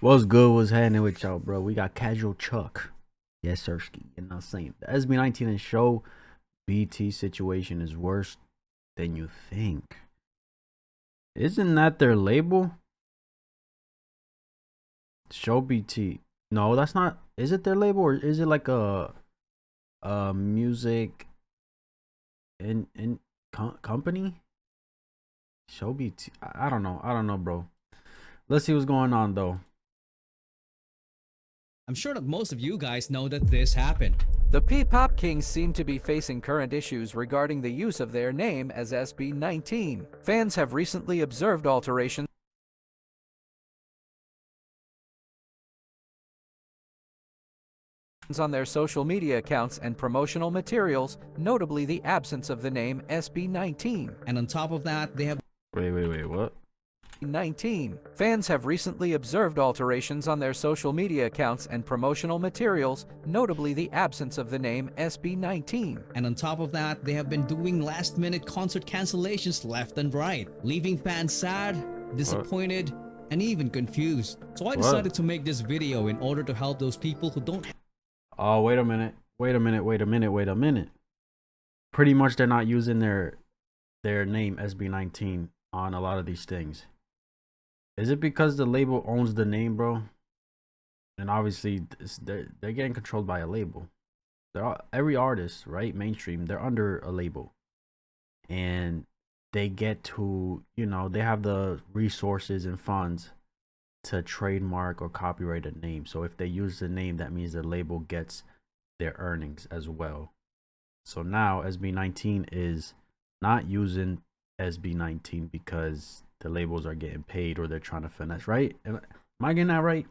What's good? What's happening with y'all, bro? We got CashualChuck. Yes, Sirski. You know what I'm saying? The SB19 and ShowBT Situation is worse than you think. Isn't that their label? ShowBT. No, that's not. Is it their label or is it like a music in company? ShowBT. I don't know. I don't know, bro. Let's see what's going on though. I'm sure that most of you guys know that this happened. The P-Pop Kings seem to be facing current issues regarding the use of their name as SB19. Fans have recently observed alterations on their social media accounts and promotional materials, notably the absence of the name SB19. And on top of that, they have Wait, what? 19. Fans have recently observed alterations on their social media accounts and promotional materials, notably the absence of the name SB19. And on top of that, they have been doing last-minute concert cancellations left and right, leaving fans sad, disappointed, and even confused. So I decided to make this video in order to help those people who don't have... Oh, wait a minute. Pretty much they're not using their name SB19 on a lot of these things. Is it because the label owns the name, bro? And obviously they're getting controlled by a label. Every artist, right, mainstream, they're under a label. And they get to, you know, they have the resources and funds to trademark or copyright a name. So if they use the name, that means the label gets their earnings as well. So now SB19 is not using SB19 because the labels are getting paid or they're trying to finesse, right? Am I getting that right?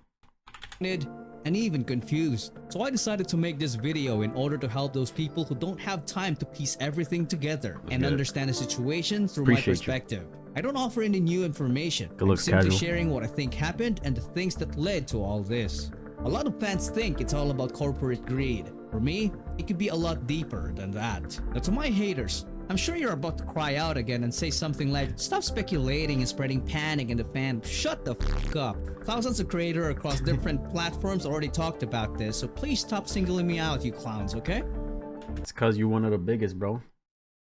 And even confused. So I decided to make this video in order to help those people who don't have time to piece everything together and understand the situation through my perspective. I don't offer any new information. I'm simply sharing what I think happened and the things that led to all this. A lot of fans think it's all about corporate greed. For me, it could be a lot deeper than that. Now to my haters, I'm sure you're about to cry out again and say something like, stop speculating and spreading panic in the fan. Shut the f up. Thousands of creators across different platforms already talked about this, so please stop singling me out, you clowns, okay? It's cause you're one of the biggest, bro.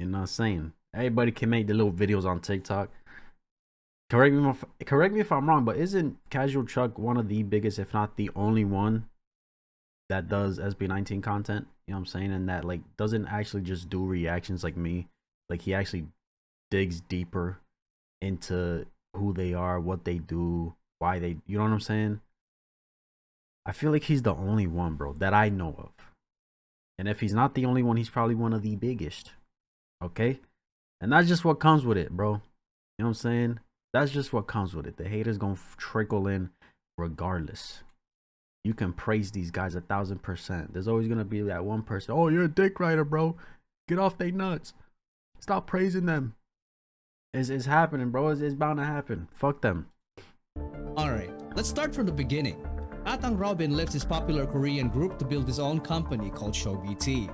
You know what I'm saying? Everybody can make the little videos on TikTok. Correct me if I'm wrong, but isn't CashualChuck one of the biggest, if not the only one that does SB19 content? You know what I'm saying? And that like doesn't actually just do reactions like me. Like he actually digs deeper into who they are, what they do, why they, you know what I'm saying? I feel like he's the only one, bro, that I know of. And if he's not the only one, he's probably one of the biggest. Okay? And that's just what comes with it, bro. You know what I'm saying? That's just what comes with it. The haters gonna trickle in regardless. You can praise these guys 1000%. There's always gonna be that one person. Oh, you're a dick rider, bro. Get off they nuts. Stop praising them. It's happening, bro. It's bound to happen. Fuck them. Alright, let's start from the beginning. Atang Robin left his popular Korean group to build his own company called ShowBT.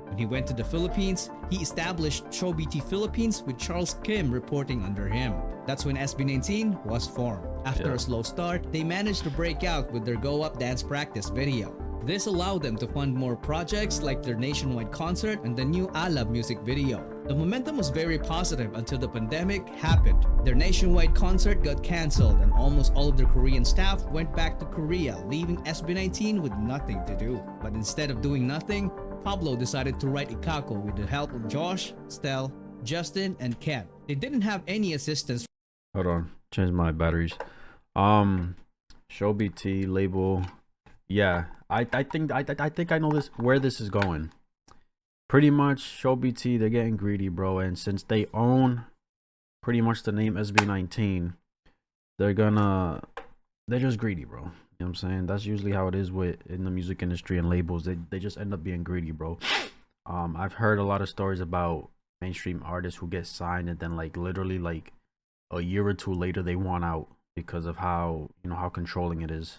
When he went to the Philippines, he established ShowBT Philippines with Charles Kim reporting under him. That's when SB19 was formed. After a slow start, they managed to break out with their Go Up dance practice video. This allowed them to fund more projects like their nationwide concert and the new Alab music video. The momentum was very positive until the pandemic happened. Their nationwide concert got cancelled and almost all of their Korean staff went back to Korea, leaving SB19 with nothing to do. But instead of doing nothing, Pablo decided to write Ikako with the help of Josh, Stel, Justin, and Ken. They didn't have any assistance. Hold on, change my batteries. ShowBT label. Yeah, I think I know where this is going. Pretty much ShowBT, they're getting greedy, bro, and since they own pretty much the name SB19, they're just greedy, bro. You know what I'm saying? That's usually how it is in the music industry and labels. They just end up being greedy, bro. I've heard a lot of stories about mainstream artists who get signed and then like literally like a year or two later they want out because of how, you know, how controlling it is.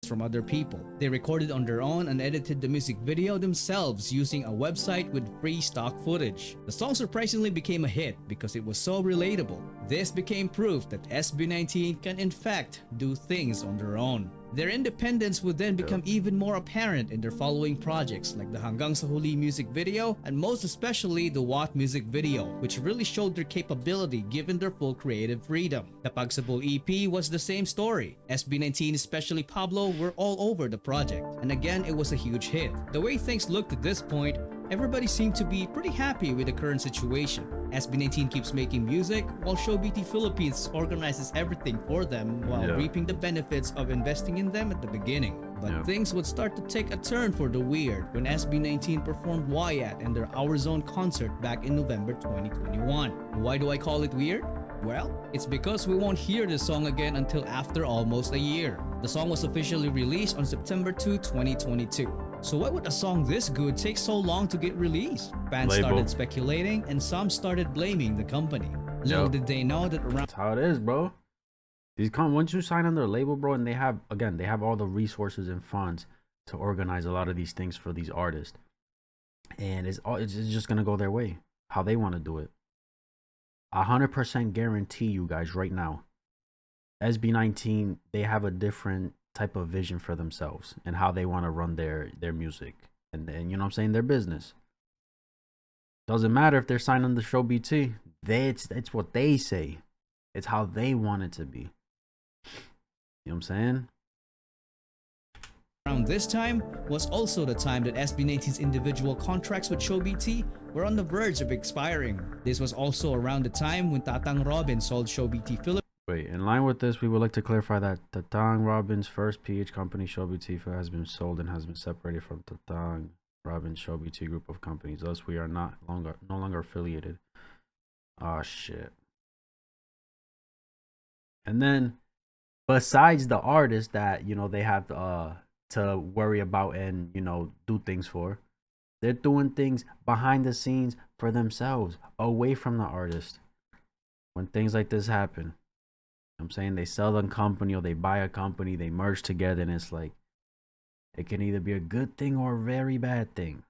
From other people. They recorded on their own and edited the music video themselves using a website with free stock footage. The song surprisingly became a hit because it was so relatable. This became proof that SB19 can in fact do things on their own. Their independence would then become even more apparent in their following projects like the Hanggang sa Huli music video and most especially the What music video, which really showed their capability given their full creative freedom. The Pagsabol EP was the same story. SB19, especially Pablo, were all over the project, and again it was a huge hit. The way things looked at this point, everybody seemed to be pretty happy with the current situation. SB19 keeps making music, while ShowBT Philippines organizes everything for them while reaping the benefits of investing in them at the beginning. But things would start to take a turn for the weird when SB19 performed Wyatt in their Our Zone concert back in November 2021. Why do I call it weird? Well, it's because we won't hear this song again until after almost a year. The song was officially released on September 2, 2022. So why would a song this good take so long to get released? Fans started speculating and some started blaming the company. Little did they know that around— That's how it is, bro. Once you sign on their label, bro, and they have all the resources and funds to organize a lot of these things for these artists. And it's just gonna go their way, how they want to do it. 100% guarantee you guys right now, SB19, they have a different type of vision for themselves and how they want to run their music and you know what I'm saying, their business. Doesn't matter if they're signing the ShowBT. It's what they say. It's how they want it to be. You know what I'm saying? Around this time was also the time that SB19's individual contracts with ShowBT were on the verge of expiring. This was also around the time when Tatang Robin sold ShowBT Philippines. Wait, in line with this, we would like to clarify that Tatang Robin's first PH company, ShowBT, has been sold and has been separated from Tatang Robin ShowBT group of companies. Thus, we are no longer affiliated. Oh shit. And then, besides the artists that they have to worry about and do things for, they're doing things behind the scenes for themselves, away from the artist. When things like this happen, I'm saying, they sell a company or they buy a company, they merge together, and it's like it can either be a good thing or a very bad thing.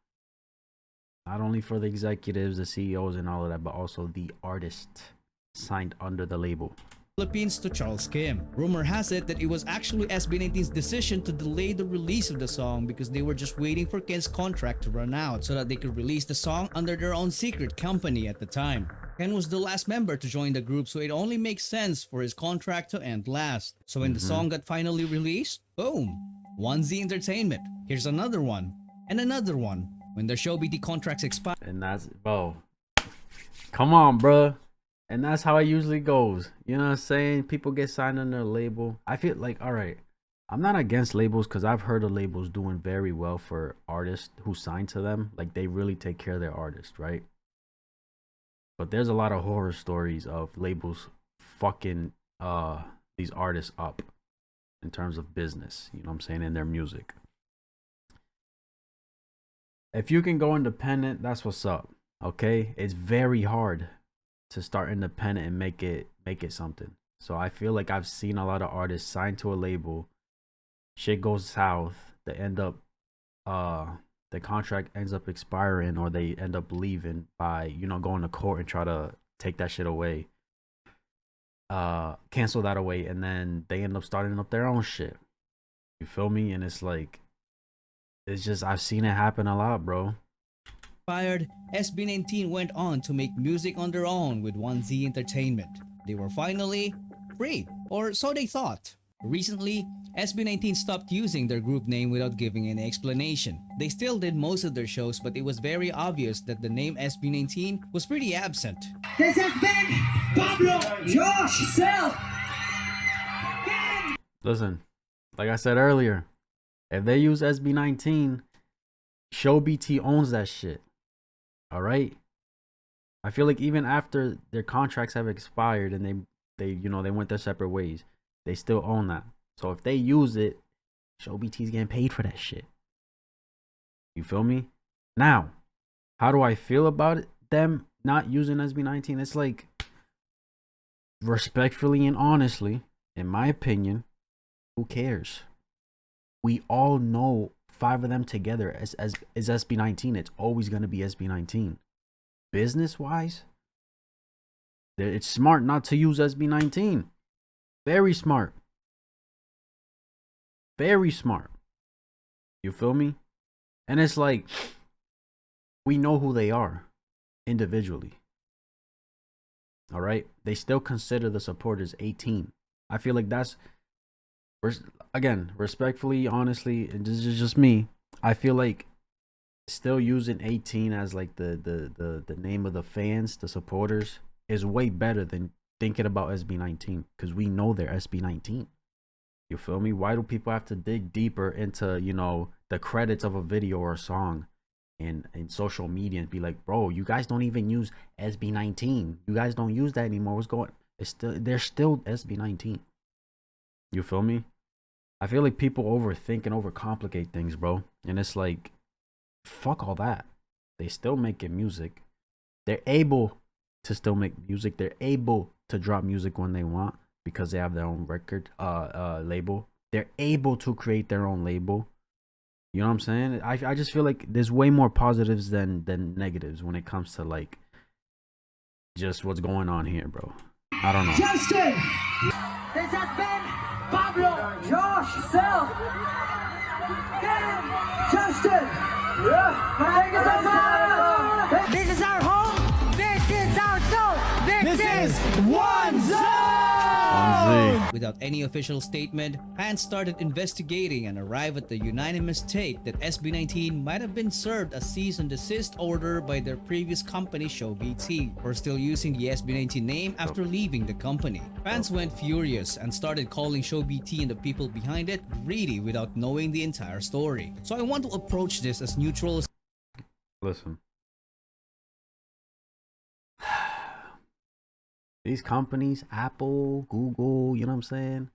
Not only for the executives, the CEOs and all of that, but also the artist signed under the label. Philippines to Charles Kim. Rumor has it that it was actually SB19's decision to delay the release of the song because they were just waiting for Ken's contract to run out so that they could release the song under their own secret company at the time. Ken was the last member to join the group, so it only makes sense for his contract to end last. So when the song got finally released, boom, 1Z Entertainment. Here's another one, and another one. When their ShowBT contracts expire. And that's, bro, come on, bro. And that's how it usually goes. You know what I'm saying? People get signed on their label. I feel like, all right, I'm not against labels because I've heard of labels doing very well for artists who sign to them. Like, they really take care of their artists, right? But there's a lot of horror stories of labels fucking these artists up in terms of business, you know what I'm saying, in their music. If you can go independent, that's what's up. Okay? It's very hard to start independent and make it something. So I feel like I've seen a lot of artists sign to a label, shit goes south, they end up the contract ends up expiring, or they end up leaving by going to court and try to take that shit away, cancel that away, and then they end up starting up their own shit. You feel me? And it's like, it's just, I've seen it happen a lot, bro. Fired, SB19 went on to make music on their own with 1Z Entertainment. They were finally free, or so they thought. Recently, SB19 stopped using their group name without giving any explanation. They still did most of their shows, but it was very obvious that the name SB19 was pretty absent. This has been Pablo, Josh, Sel. Listen, like I said earlier, if they use SB19, ShowBT owns that shit. All right. I feel like even after their contracts have expired and they went their separate ways, they still own that. So if they use it, ShowBT's getting paid for that shit. You feel me? Now, how do I feel about it? Them not using SB19? It's like, respectfully and honestly, in my opinion, who cares? We all know 5 of them together is SB19. It's always going to be SB19. Business wise, it's smart not to use SB19. Very smart. Very smart. You feel me? And it's like, we know who they are individually. All right? They still consider the supporters 18. I feel like that's, again, respectfully, honestly, and this is just me. I feel like still using 18 as like the name of the fans, the supporters, is way better than thinking about SB19, because we know they're SB19. You feel me? Why do people have to dig deeper into, you know, the credits of a video or a song and social media and be like, bro, you guys don't even use SB19. You guys don't use that anymore. What's going? It's still, they're still SB19. You feel me? I feel like people overthink and overcomplicate things, bro. And it's like, fuck all that. They still making music. They're able to still make music. They're able to drop music when they want because they have their own record label. They're able to create their own label. You know what I'm saying? I just feel like there's way more positives than negatives when it comes to like just what's going on here, bro. I don't know. Justin! This has been Pablo, Josh, Sel, Justin! Yeah! This is our home! This is our show! This is One Zone! Without any official statement, fans started investigating and arrived at the unanimous take that SB19 might have been served a cease and desist order by their previous company ShowBT for still using the SB19 name after leaving the company. Fans went furious and started calling ShowBT and the people behind it greedy without knowing the entire story. So I want to approach this as neutral as Listen. These companies, Apple, Google, you know what I'm saying?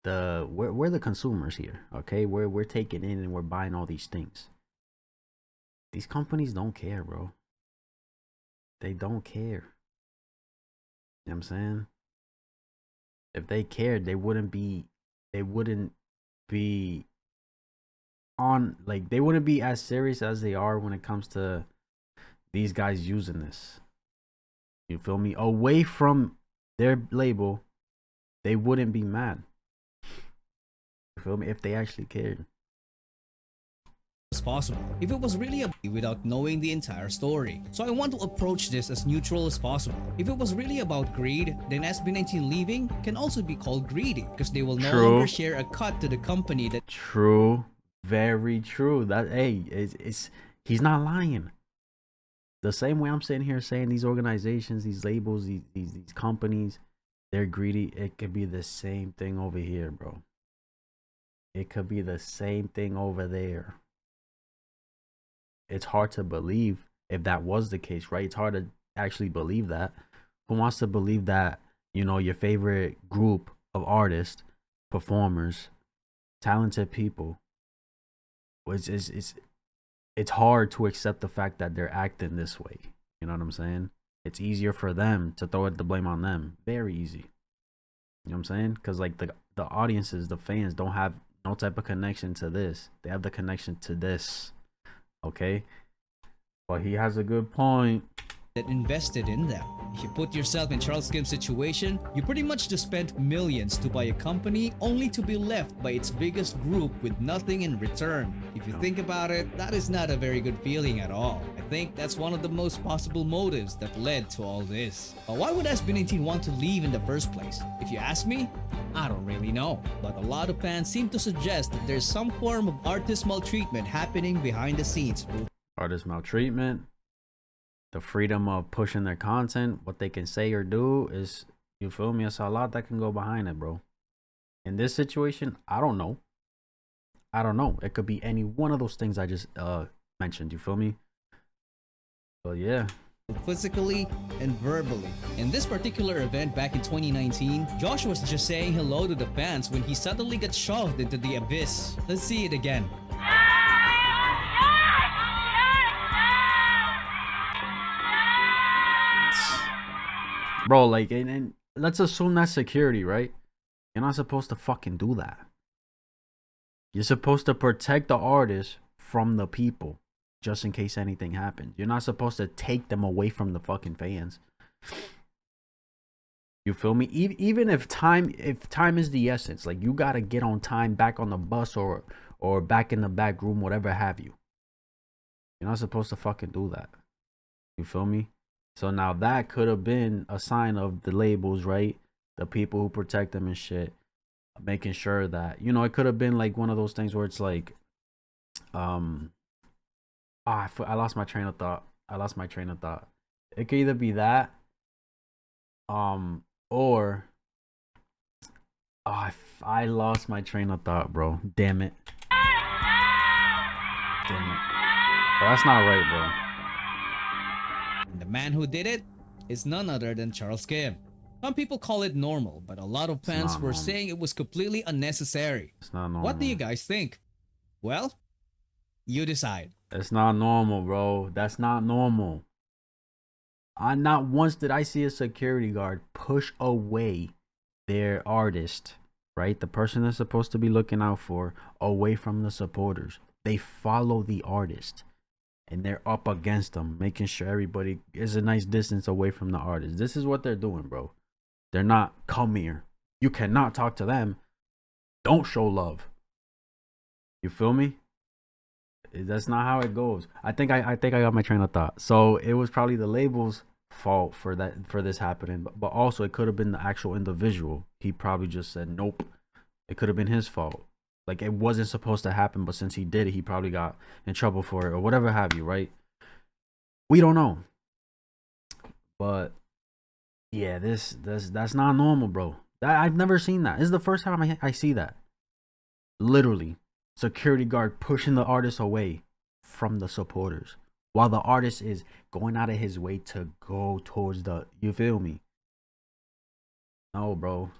We're the consumers here, okay? We're taking in and we're buying all these things. These companies don't care, bro. They don't care. You know what I'm saying? If they cared, they wouldn't be on, like, they wouldn't be as serious as they are when it comes to these guys using this. You feel me? Away from their label, they wouldn't be mad. You feel me? If they actually cared. possible if it was really without knowing the entire story. So I want to approach this as neutral as possible. If it was really about greed, then SB19 leaving can also be called greedy because they will no longer share a cut to the company that True. Very true. That, hey, it's he's not lying. The same way I'm sitting here saying these organizations, these labels, these companies, they're greedy. It could be the same thing over here, bro. It could be the same thing over there. It's hard to believe if that was the case, right? It's hard to actually believe that. Who wants to believe that, you know, your favorite group of artists, performers, talented people, it's hard to accept the fact that they're acting this way. You know what I'm saying? It's easier for them to throw the blame on them. Very easy. You know what I'm saying? Because like the audiences, the fans don't have no type of connection to this. They have the connection to this. Okay? But he has a good point. that invested in them. If you put yourself in Charles Kim's situation, you pretty much just spent millions to buy a company only to be left by its biggest group with nothing in return. If you think about it, that is not a very good feeling at all. I think that's one of the most possible motives that led to all this. But why would SB19 want to leave in the first place? If you ask me, I don't really know. But a lot of fans seem to suggest that there's some form of artist maltreatment happening behind the scenes. Artist maltreatment, the freedom of pushing their content, what they can say or do is, you feel me? It's a lot that can go behind it, bro. In this situation, I don't know. I don't know. It could be any one of those things I just mentioned, you feel me? But yeah. Physically and verbally. In this particular event back in 2019, Josh was just saying hello to the fans when he suddenly got shoved into the abyss. Let's see it again. Bro, like, and let's assume that's security, right? You're not supposed to fucking do that. You're supposed to protect the artist from the people, just in case anything happens. You're not supposed to take them away from the fucking fans. You feel me? Even if time is the essence, like you gotta get on time back on the bus or back in the back room, whatever have you. You're not supposed to fucking do that. You feel me? So now that could have been a sign of the labels, right? The people who protect them and shit, making sure that, you know, it could have been like one of those things where it's like, I lost my train of thought. It could either be that, or, I lost my train of thought, bro. Damn it. But that's not right, bro. And the man who did it is none other than Charles Kim. Some people call it normal, but a lot of fans were saying it was completely unnecessary. It's not normal. What do you guys think? Well, you decide. It's not normal, bro. That's not normal. Not once did I see a security guard push away their artist, right? The person they're supposed to be looking out for, away from the supporters. They follow the artist. And they're up against them, making sure everybody is a nice distance away from the artist. This is what they're doing, bro. They're not, come here. You cannot talk to them. Don't show love. You feel me? That's not how it goes. I think I got my train of thought. So it was probably the label's fault for this happening, but also it could have been the actual individual. He probably just said nope. It could have been his fault. Like, it wasn't supposed to happen, but since he did it, he probably got in trouble for it or whatever have you, right? We don't know. But yeah, that's not normal, bro. I've never seen that. This is the first time I see that. Literally, security guard pushing the artist away from the supporters while the artist is going out of his way to go towards the, you feel me? No, bro.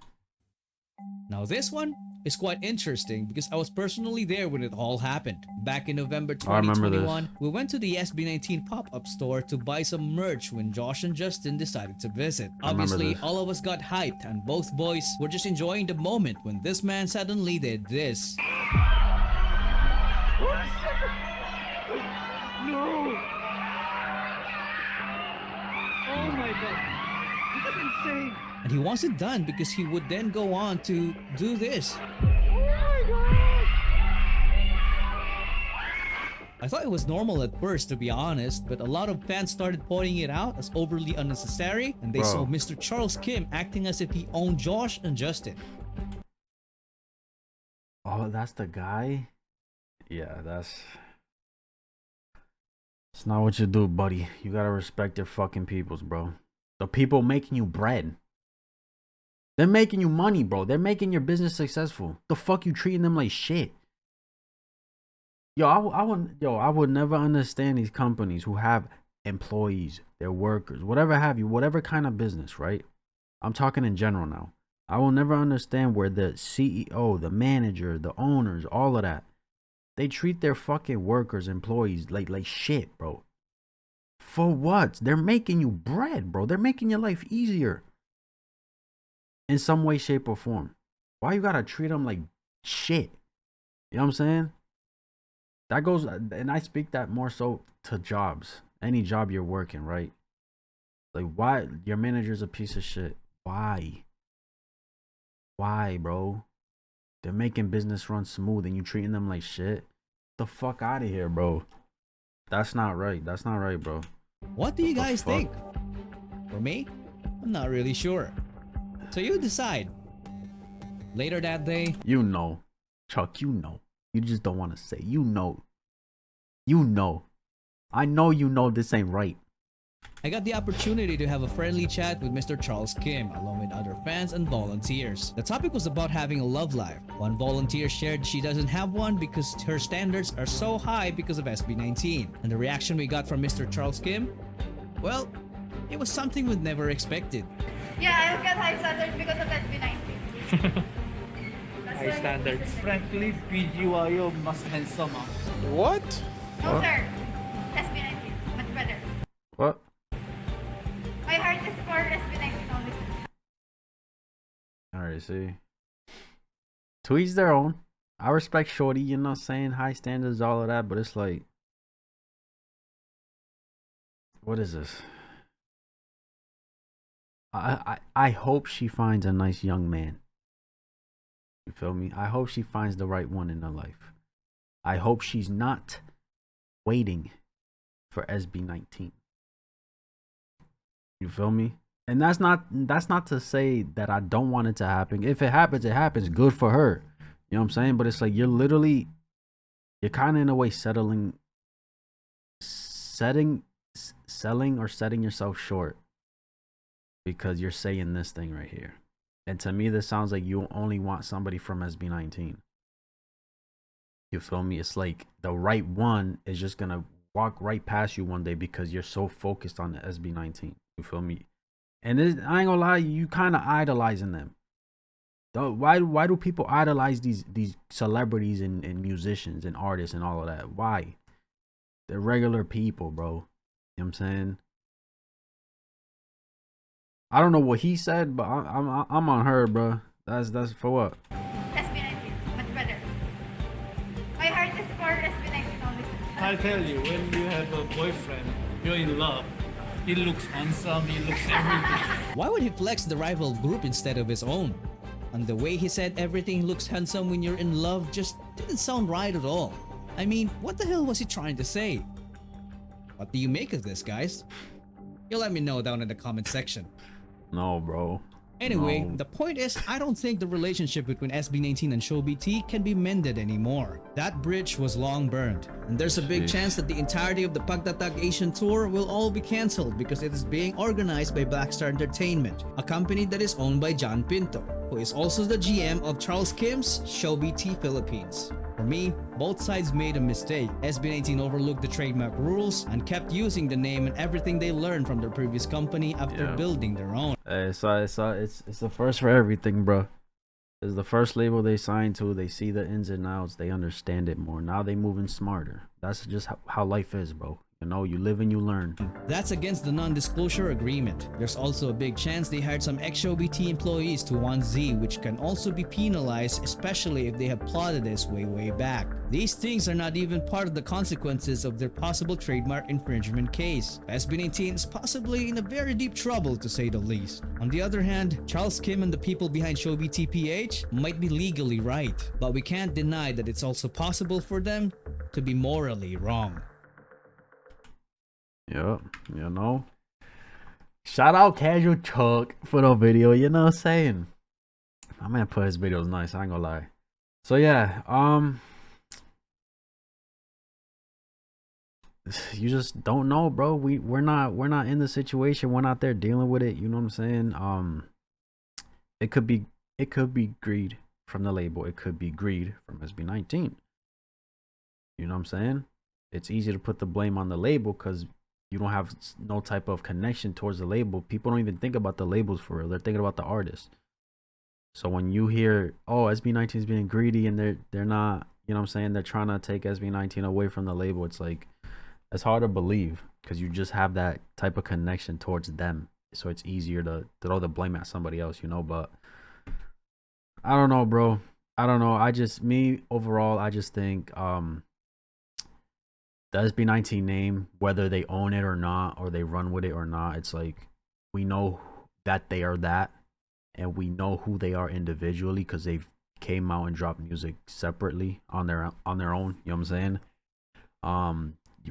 Now this one is quite interesting because I was personally there when it all happened. Back in November 2021, we went to the SB19 pop-up store to buy some merch when Josh and Justin decided to visit. Obviously, all of us got hyped and both boys were just enjoying the moment when this man suddenly did this. No! Oh my god. This is insane. And he wasn't done because he would then go on to do this. Oh my god! I thought it was normal at first, to be honest, but a lot of fans started pointing it out as overly unnecessary, and they saw Mr. Charles Kim acting as if he owned Josh and Justin. Oh, that's the guy? Yeah, it's not what you do, buddy. You gotta respect your fucking peoples, bro. The people making you bread. They're making you money, bro. They're making your business successful. The fuck you treating them like shit? Yo, I would never understand these companies who have employees, their workers, whatever have you, whatever kind of business, right? I'm talking in general now. I will never understand where the CEO, the manager, the owners, all of that, they treat their fucking workers, employees like shit, bro. For what? They're making you bread, bro. They're making your life easier. In some way, shape, or form. Why you gotta treat them like shit? You know what I'm saying? That goes, and I speak that more so to jobs. Any job you're working, right? Like, why? Your manager's a piece of shit. Why? Why, bro? They're making business run smooth and you treating them like shit? The fuck out of here, bro. That's not right. That's not right, bro. What do you guys think? For me, I'm not really sure. So you decide. Later that day, you know, Chuck, you know. You just don't want to say. You know. You know. I know you know this ain't right. I got the opportunity to have a friendly chat with Mr. Charles Kim along with other fans and volunteers. The topic was about having a love life. One volunteer shared she doesn't have one because her standards are so high because of SB19. And the reaction we got from Mr. Charles Kim? Well, it was something we'd never expected. Yeah, I got high standards because of SB19. High standards. Frankly, PG Wayo mas handsome ah. What? No, sir. SB19. Much better. What? My heart is for SB19 only. Alright, see. To each their own. I respect Shorty, you know what I'm saying? High standards, all of that, but it's like, what is this? I hope she finds a nice young man. You feel me? I hope she finds the right one in her life. I hope she's not waiting for SB19. You feel me? And that's not to say that I don't want it to happen. If it happens, it happens. Good for her. You know what I'm saying? But it's like you're kind of in a way selling or setting yourself short because you're saying this thing right here. And to me, this sounds like you only want somebody from SB19. You feel me? It's like the right one is just gonna walk right past you one day because you're so focused on the SB19. You feel me? And I ain't gonna lie, you kind of idolizing them. Why do people idolize these celebrities and musicians and artists and all of that? Why? They're regular people, bro. You know what I'm saying? I don't know what he said, but I'm on her, bro. That's for what? SB19, much better. My heart is for SB19 only. I'll tell you, when you have a boyfriend, you're in love. He looks handsome, he looks everything. Why would he flex the rival group instead of his own? And the way he said everything looks handsome when you're in love just didn't sound right at all. I mean, what the hell was he trying to say? What do you make of this, guys? You'll let me know down in the comment section. No, bro. Anyway, No. the point is, I don't think the relationship between SB19 and ShowBT can be mended anymore. That bridge was long burned, and there's a big Jeez. chance that the entirety of the Pagtatag Asian tour will all be cancelled because it is being organized by Blackstar Entertainment, a company that is owned by John Pinto, who is also the GM of Charles Kim's ShowBT Philippines. For me, both sides made a mistake. SB19 overlooked the trademark rules and kept using the name and everything they learned from their previous company after Yeah. building their own. It's the first for everything, bro. It's the first label they signed to. They see the ins and outs. They understand it more. Now they moving smarter. That's just how life is, bro. You know, you live and you learn. That's against the non-disclosure agreement. There's also a big chance they hired some ex-ShowBT employees to 1Z, which can also be penalized, especially if they have plotted this way back. These things are not even part of the consequences of their possible trademark infringement case. SB19 is possibly in a very deep trouble, to say the least. On the other hand, Charles Kim and the people behind ShowBT PH might be legally right, but we can't deny that it's also possible for them to be morally wrong. Yep, you know. Shout out CashualChuck for the video, you know what I'm saying? My man put his videos nice, I ain't gonna lie. So yeah, you just don't know, bro. We're not in the situation, we're not there dealing with it, you know what I'm saying? It could be greed from the label, it could be greed from SB19. You know what I'm saying? It's easy to put the blame on the label because you don't have no type of connection towards the label. People don't even think about the labels for real. They're thinking about the artist. So when you hear, oh, SB19 is being greedy and they're not, you know what I'm saying, they're trying to take SB19 away from the label, it's like, it's hard to believe because you just have that type of connection towards them. So it's easier to throw the blame at somebody else, you know. But I don't know, bro. I don't know. Overall, I just think the SB19 name, whether they own it or not, or they run with it or not, it's like we know that they are that, and we know who they are individually because they've came out and dropped music separately on their own. You know what I'm saying?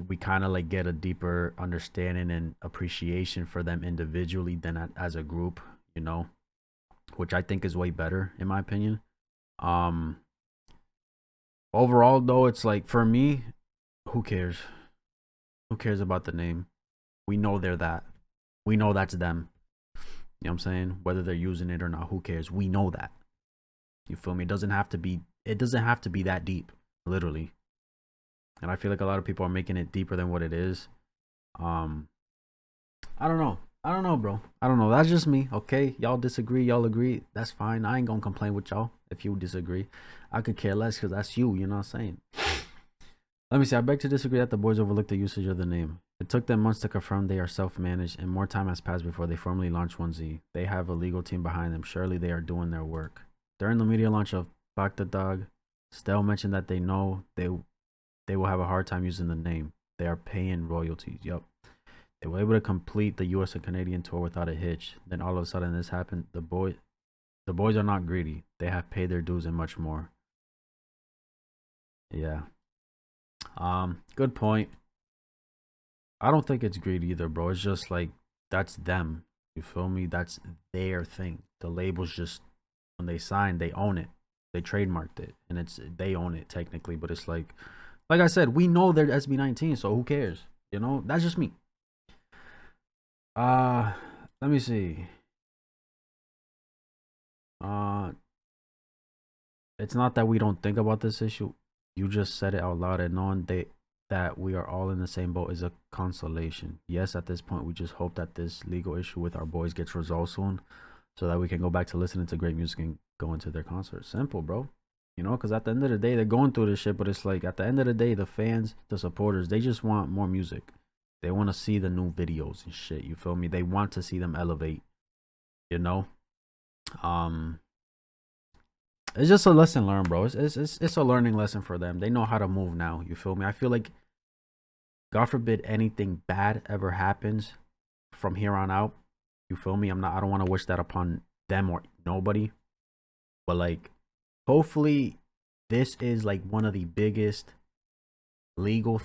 We kind of like get a deeper understanding and appreciation for them individually than as a group, you know, which I think is way better in my opinion. Overall though, it's like for me, who cares? Who cares about the name? We know they're that. We know that's them. You know what I'm saying? Whether they're using it or not, who cares? We know that. You feel me? It doesn't have to be that deep, literally. And I feel like a lot of people are making it deeper than what it is. I don't know. I don't know, bro. I don't know. That's just me. Okay. Y'all disagree. Y'all agree. That's fine. I ain't gonna complain with y'all if you disagree. I could care less because that's you. You know what I'm saying? Let me see. I beg to disagree that the boys overlooked the usage of the name. It took them months to confirm they are self-managed, and more time has passed before they formally launched 1Z. They have a legal team behind them. Surely they are doing their work. During the media launch of Pagtatag, Stell mentioned that they know they will have a hard time using the name. They are paying royalties. Yup. They were able to complete the US and Canadian tour without a hitch. Then all of a sudden this happened. The boys are not greedy. They have paid their dues and much more. Yeah. Good point. I don't think it's greed either, bro. It's just like, that's them. You feel me? That's their thing. The labels just, when they sign, they own it. They trademarked it, and they own it technically. But it's like I said, we know they're SB19, so who cares? You know, that's just me. Let me see. It's not that we don't think about this issue. You just said it out loud, and knowing that we are all in the same boat is a consolation. Yes, at this point, we just hope that this legal issue with our boys gets resolved soon, so that we can go back to listening to great music and go into their concerts. Simple, bro. You know, because at the end of the day, they're going through this shit, but it's like, at the end of the day, the fans, the supporters, they just want more music. They want to see the new videos and shit. You feel me? They want to see them elevate. You know? It's just a lesson learned, bro. It's a learning lesson for them. They know how to move now. You feel me? I feel like, God forbid anything bad ever happens from here on out. You feel me? I don't want to wish that upon them or nobody. But like, hopefully this is like one of the biggest legal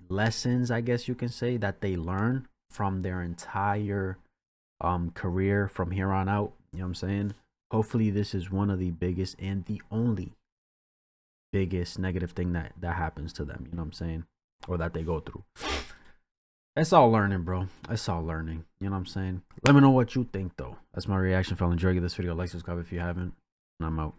lessons, I guess you can say, that they learn from their entire career from here on out. You know what I'm saying? Hopefully this is one of the biggest and the only biggest negative thing that happens to them. You know what I'm saying? Or that they go through. It's all learning, bro. It's all learning. You know what I'm saying? Let me know what you think, though. That's my reaction. If you enjoyed this video, like, subscribe if you haven't. And I'm out.